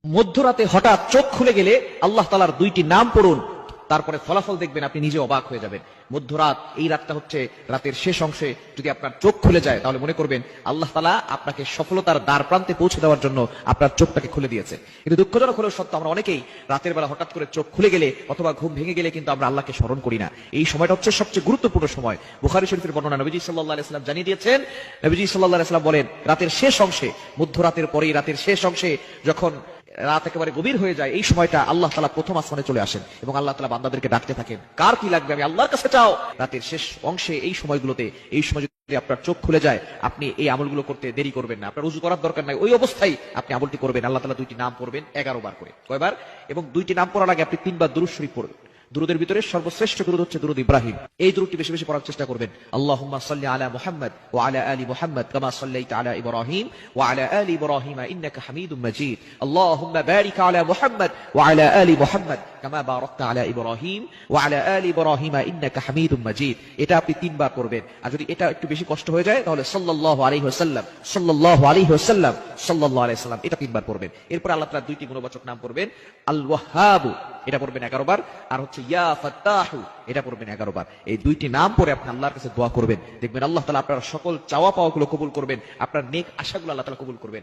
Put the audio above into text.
মধ্যরাতে হঠাৎ চোখ খুলে গেলে আল্লাহ তাআলার দুইটি নাম পড়ুন, তারপরে ফলাফল দেখবেন আপনি নিজে অবাক হয়ে যাবেন। মধ্যরাত, এই রাতটা হচ্ছে রাতের শেষ অংশে যদি আপনার চোখ খুলে যায় তাহলে মনে করবেন আল্লাহ তাআলা আপনাকে সফলতার দ্বার প্রান্তে পৌঁছে দেওয়ার জন্য আপনার চোখটাকে খুলে দিয়েছে। কিন্তু দুঃখজনক হলেও সত্য, আমরা অনেকেই রাতের বেলা হঠাৎ করে চোখ খুলে গেলে অথবা ঘুম ভেঙে গেলে কিন্তু আমরা আল্লাহকে স্মরণ করি না। এই সময়টা হচ্ছে সবচেয়ে গুরুত্বপূর্ণ সময়। বুখারী শরীফের বর্ণনা, নবীজি সাল্লাল্লাহু আলাইহি ওয়াসাল্লাম জানিয়ে দিয়েছেন, নবীজি সাল্লাল্লাহু আলাইহি ওয়াসাল্লাম বলেন, রাতের শেষ অংশে, মধ্যরাতের পরেই রাতের শেষ অংশে যখন রাত একেবারে গভীর হয়ে যায়, এই সময়টা আল্লাহ তাআলা প্রথম আসমানে চলে আসেন এবং আল্লাহ তাআলা বান্দাদেরকে ডাকতে থাকেন, কার কি লাগবে আমি আল্লাহর কাছে চাও। রাতের শেষ অংশে এই সময়গুলোতে, এই সময় যদি আপনার চোখ খুলে যায়, আপনি এই আমলগুলো করতে দেরি করবেন না। আপনার উযু করার দরকার নাই, ওই অবস্থায় আপনি আমলটি করবেন। আল্লাহ তাআলা দুইটি নাম পড়বেন 11 বার করে। কয়বার? এবং দুইটি নাম পড়ার আগে আপনি 3 বার দুরূদ শরীফ পড়বেন। দুরুদের ভিতরে সর্বশ্রেষ্ঠ দুরুদ হচ্ছে দুরুদ ইব্রাহিম। এই দুরুদটি বেশি বেশি পড়ার চেষ্টা করবেন। আল্লাহুম্মা সাল্লি আলা মুহাম্মাদ ওয়া আলা আলি মুহাম্মাদ কামা সাল্লাইতা আলা ইব্রাহিম ওয়া আলা আলি ইব্রাহিম ইন্নাকা হামিদুম মাজিদ। আল্লাহুম্মা বারিক আলা মুহাম্মাদ ওয়া আলা আলি মুহাম্মাদ কামা বারাকতা আলা ইব্রাহিম ওয়া আলা আলি ইব্রাহিম ইন্নাকা হামিদুম মাজিদ। এটা আপনি 3 বার করবেন। আর যদি এটা একটু বেশি কষ্ট হয়ে যায় তাহলে সাল্লাল্লাহু আলাইহি ওয়াসাল্লাম, সাল্লাল্লাহু আলাইহি ওয়াসাল্লাম, সাল্লাল্লাহু আলাইহি ওয়াসাল্লাম, এটা 3 বার পড়বেন। এরপর আল্লাহ তাআলা দুইটি গুণবাচক নাম পড়বেন। আল ওয়াহ্হাব, এটা পড়বেন 11 বার। আর হচ্ছে ইয়া ফাত্তাহু, এটা পড়বেন 11 বার। এই দুইটি নাম পড়ে আপনি আল্লাহর কাছে দোয়া করবেন, দেখবেন আল্লাহ তাআলা আপনার সকল চাওয়া পাওয়াগুলো কবুল করবেন, আপনার নেক আশাগুলো আল্লাহ তাআলা কবুল করবেন।